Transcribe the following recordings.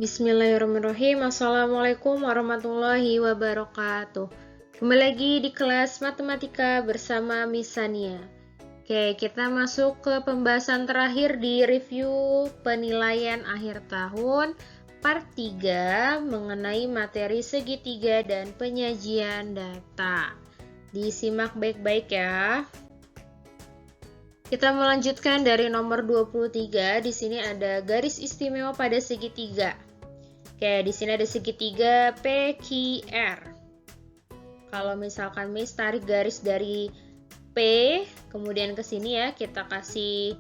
Bismillahirrahmanirrahim. Assalamualaikum warahmatullahi wabarakatuh. Kembali lagi di kelas matematika bersama Miss Sania. Oke, kita masuk ke pembahasan terakhir di review penilaian akhir tahun part 3 mengenai materi segitiga dan penyajian data. Disimak baik-baik ya. Kita melanjutkan dari nomor 23. Di sini ada garis istimewa pada segitiga. Oke, di sini ada segitiga PQR. Kalau misalkan Miss tarik garis dari P, kemudian ke sini ya, kita kasih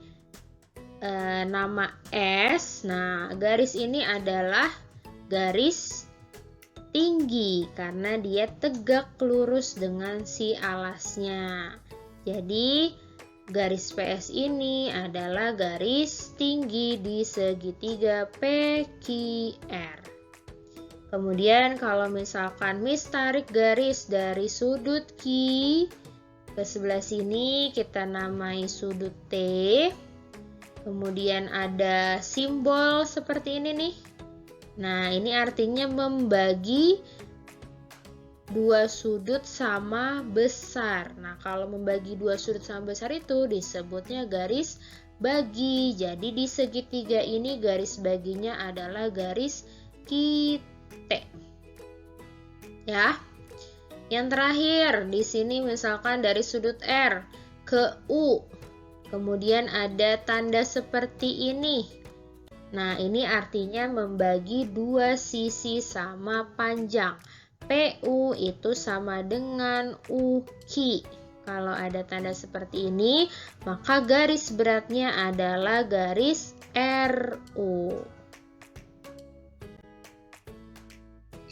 nama S. Nah, garis ini adalah garis tinggi karena dia tegak lurus dengan si alasnya. Jadi, garis PS ini adalah garis tinggi di segitiga PQR. Kemudian kalau misalkan Miss tarik garis dari sudut Q ke sebelah sini, kita namai sudut T. Kemudian ada simbol seperti ini nih. Nah, ini artinya membagi dua sudut sama besar. Nah, kalau membagi dua sudut sama besar itu disebutnya garis bagi. Jadi di segitiga ini garis baginya adalah garis QT. Ya. Yang terakhir di sini misalkan dari sudut R ke U. Kemudian ada tanda seperti ini. Nah, ini artinya membagi dua sisi sama panjang. PU itu sama dengan UQ. Kalau ada tanda seperti ini, maka garis beratnya adalah garis RU.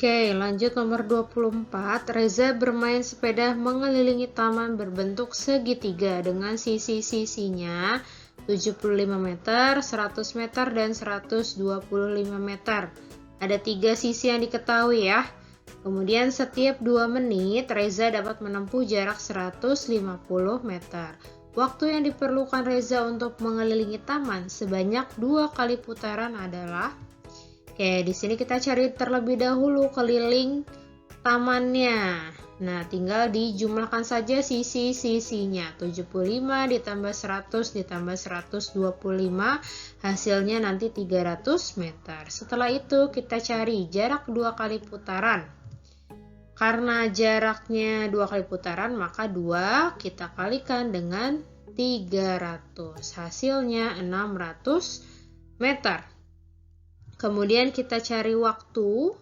Oke, lanjut nomor 24. Reza bermain sepeda mengelilingi taman berbentuk segitiga dengan sisi-sisinya 75 meter, 100 meter, dan 125 meter. Ada 3 sisi yang diketahui ya. Kemudian setiap 2 menit Reza dapat menempuh jarak 150 meter. Waktu yang diperlukan Reza untuk mengelilingi taman sebanyak 2 kali putaran adalah, oke, di sini kita cari terlebih dahulu keliling tamannya. Nah, tinggal dijumlahkan saja sisi-sisinya. 75 ditambah 100 ditambah 125, hasilnya nanti 300 meter. Setelah itu kita cari jarak 2 kali putaran. Karena jaraknya 2 kali putaran, maka 2 kita kalikan dengan 300. Hasilnya 600 meter. Kemudian kita cari waktu.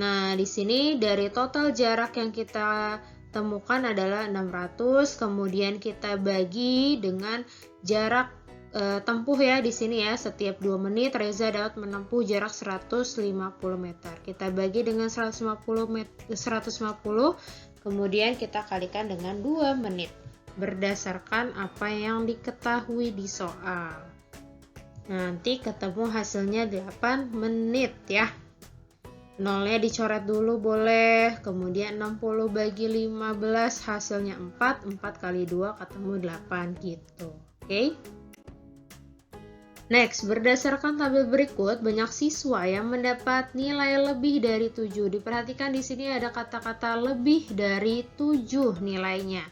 Nah, di sini dari total jarak yang kita temukan adalah 600, kemudian kita bagi dengan jarak tempuh ya di sini ya. Setiap 2 menit Reza dapat menempuh jarak 150 meter. Kita bagi dengan 150, kemudian kita kalikan dengan 2 menit berdasarkan apa yang diketahui di soal. Nanti ketemu hasilnya 8 menit ya. Nolnya dicoret dulu boleh, kemudian 60 bagi 15 hasilnya 4 kali 2 ketemu 8 gitu. Oke. Next, berdasarkan tabel berikut, banyak siswa yang mendapat nilai lebih dari 7. Diperhatikan di sini ada kata-kata lebih dari 7 nilainya.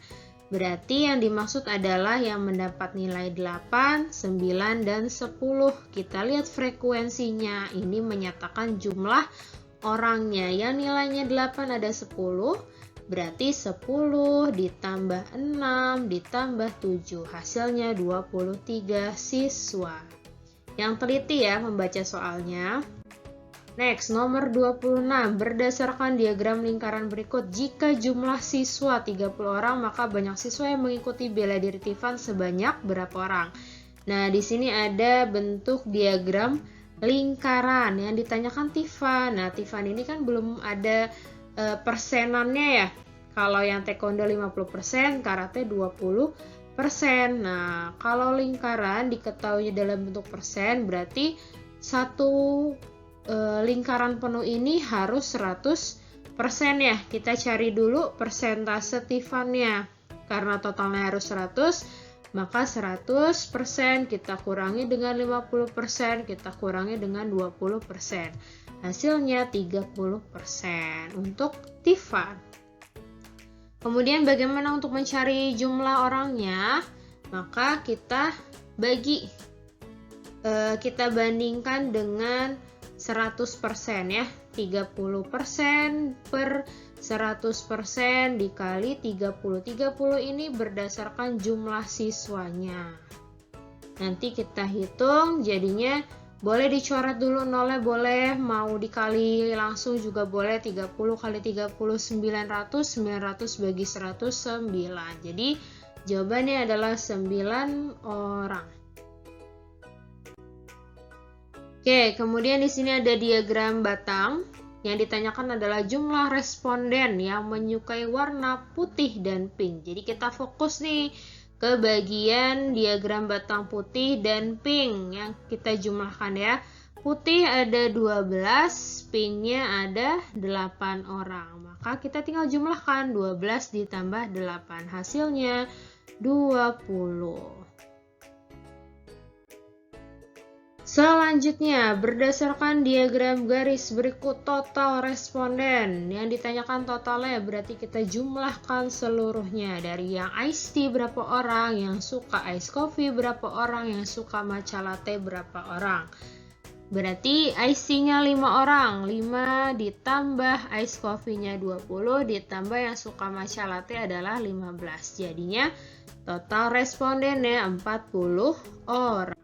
Berarti yang dimaksud adalah yang mendapat nilai 8, 9, dan 10. Kita lihat frekuensinya, ini menyatakan jumlah orangnya. Yang nilainya 8 ada 10, berarti 10 ditambah 6 ditambah 7, hasilnya 23 siswa. Yang teliti ya membaca soalnya. Next, nomor 26. Berdasarkan diagram lingkaran berikut, jika jumlah siswa 30 orang, maka banyak siswa yang mengikuti bela diri Tiffan sebanyak berapa orang? Nah, di sini ada bentuk diagram lingkaran yang ditanyakan Tiffan. Nah, Tiffan ini kan belum ada persenannya ya. Kalau yang taekwondo 50%, karate 20%. Nah, kalau lingkaran diketahui dalam bentuk persen, berarti satu lingkaran penuh ini harus 100% ya. Kita cari dulu persentase Tiffannya. Karena totalnya harus 100, Maka 100% kita kurangi dengan 50%, kita kurangi dengan 20%. Hasilnya 30% untuk Tifa. Kemudian bagaimana untuk mencari jumlah orangnya? Maka kita bandingkan dengan 100% ya. 30% per 100% dikali 30. 30 ini berdasarkan jumlah siswanya. Nanti kita hitung, jadinya boleh dicoret dulu nolnya, boleh mau dikali langsung juga boleh. 30 kali 30 900, 900 bagi 100 9. Jadi jawabannya adalah 9 orang. Oke, kemudian di sini ada diagram batang. Yang ditanyakan adalah jumlah responden yang menyukai warna putih dan pink. Jadi kita fokus nih ke bagian diagram batang putih dan pink yang kita jumlahkan ya. Putih ada 12, pinknya ada 8 orang. Maka kita tinggal jumlahkan 12 ditambah 8. Hasilnya 20. Selanjutnya, berdasarkan diagram garis berikut total responden. Yang ditanyakan totalnya berarti kita jumlahkan seluruhnya. Dari yang iced tea berapa orang, yang suka ice coffee berapa orang, yang suka matcha latte berapa orang. Berarti iced tea-nya 5 orang. 5 ditambah ice coffee-nya 20 ditambah yang suka matcha latte adalah 15. Jadinya total respondennya 40 orang.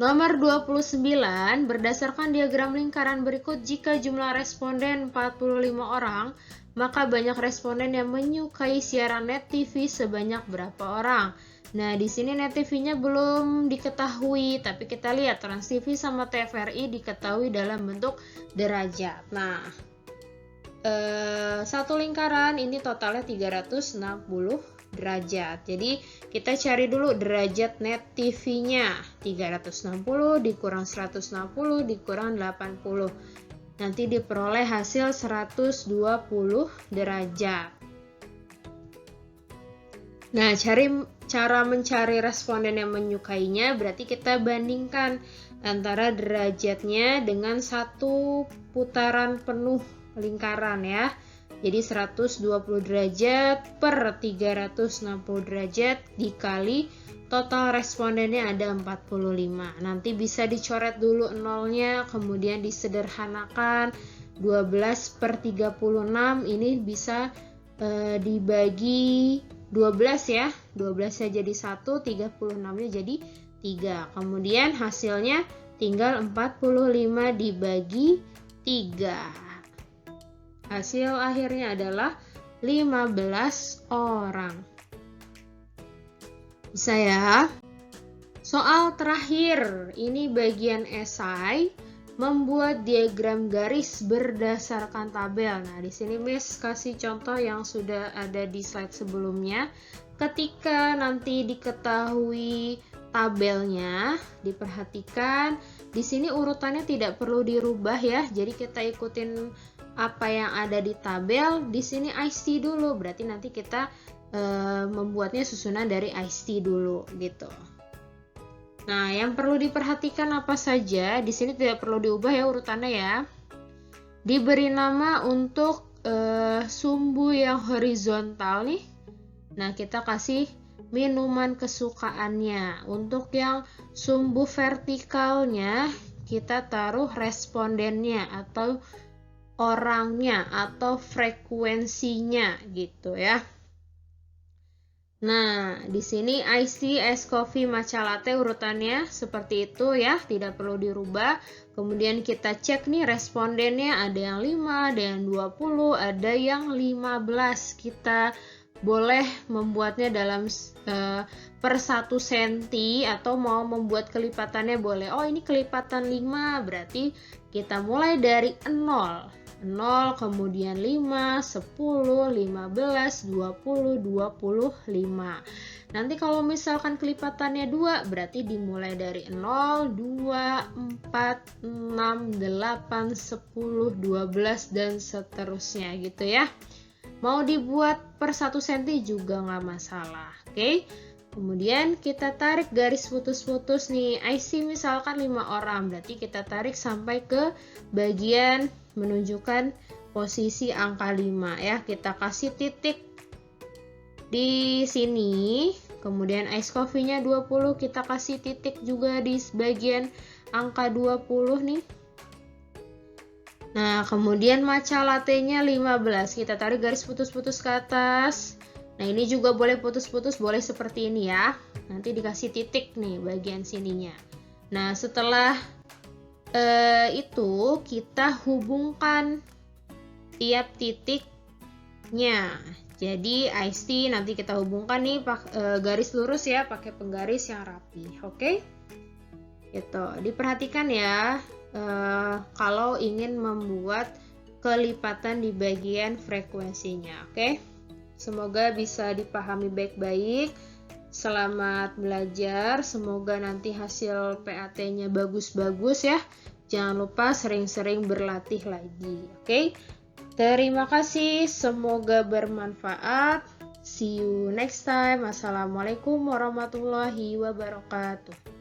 Nomor 29, berdasarkan diagram lingkaran berikut, jika jumlah responden 45 orang, maka banyak responden yang menyukai siaran net TV sebanyak berapa orang? Nah, di sini net TV-nya belum diketahui, tapi kita lihat Trans TV sama TVRI diketahui dalam bentuk derajat. Nah, satu lingkaran ini totalnya 360 derajat. Jadi kita cari dulu derajat net TV-nya. 360 dikurang 160 dikurang 80. Nanti diperoleh hasil 120 derajat. Nah, cara mencari responden yang menyukainya berarti kita bandingkan antara derajatnya dengan satu putaran penuh lingkaran ya. Jadi 120 derajat per 360 derajat dikali total respondennya ada 45. Nanti bisa dicoret dulu nolnya, kemudian disederhanakan. 12 per 36 ini bisa dibagi 12 ya. 12-nya jadi 1, 36-nya jadi 3. Kemudian hasilnya tinggal 45 dibagi 3. Hasil akhirnya adalah 15 orang. Bisa ya? Soal terakhir, ini bagian esai, membuat diagram garis berdasarkan tabel. Nah, di sini Miss kasih contoh yang sudah ada di slide sebelumnya. Ketika nanti diketahui tabelnya, diperhatikan di sini urutannya tidak perlu dirubah ya. Jadi kita ikutin apa yang ada di tabel. Di sini iced tea dulu, berarti nanti kita membuatnya susunan dari iced tea dulu gitu. Nah, yang perlu diperhatikan apa saja, di sini tidak perlu diubah ya urutannya ya. Diberi nama untuk sumbu yang horizontal nih. Nah, kita kasih minuman kesukaannya. Untuk yang sumbu vertikalnya, kita taruh respondennya atau orangnya atau frekuensinya gitu ya. Nah, di sini iced tea, ice coffee, matcha latte urutannya seperti itu ya, tidak perlu dirubah. Kemudian kita cek nih respondennya, ada yang 5, ada yang 20, ada yang 15. Kita boleh membuatnya dalam per 1 cm atau mau membuat kelipatannya boleh. Oh, ini kelipatan 5, berarti kita mulai dari 0, kemudian 5, 10, 15, 20, 25. Nanti kalau misalkan kelipatannya 2, berarti dimulai dari 0, 2, 4, 6, 8, 10, 12, dan seterusnya gitu ya. Mau dibuat per 1 cm juga nggak masalah. Oke. Kemudian kita tarik garis putus-putus nih. IC misalkan 5 orang, berarti kita tarik sampai ke bagian menunjukkan posisi angka 5 ya. Kita kasih titik di sini. Kemudian ice coffee-nya 20, kita kasih titik juga di bagian angka 20 nih. Nah, kemudian matcha latte-nya 15. Kita tarik garis putus-putus ke atas. Nah, ini juga boleh putus-putus, boleh seperti ini ya. Nanti dikasih titik nih bagian sininya. Nah, setelah itu kita hubungkan tiap titiknya. Jadi iced tea nanti kita hubungkan nih garis lurus ya, pakai penggaris yang rapi. Oke? Gitu. Diperhatikan ya kalau ingin membuat kelipatan di bagian frekuensinya. Oke? Semoga bisa dipahami baik-baik. Selamat belajar. Semoga nanti hasil PAT-nya bagus-bagus ya. Jangan lupa sering-sering berlatih lagi. Oke? Terima kasih. Semoga bermanfaat. See you next time. Assalamualaikum warahmatullahi wabarakatuh.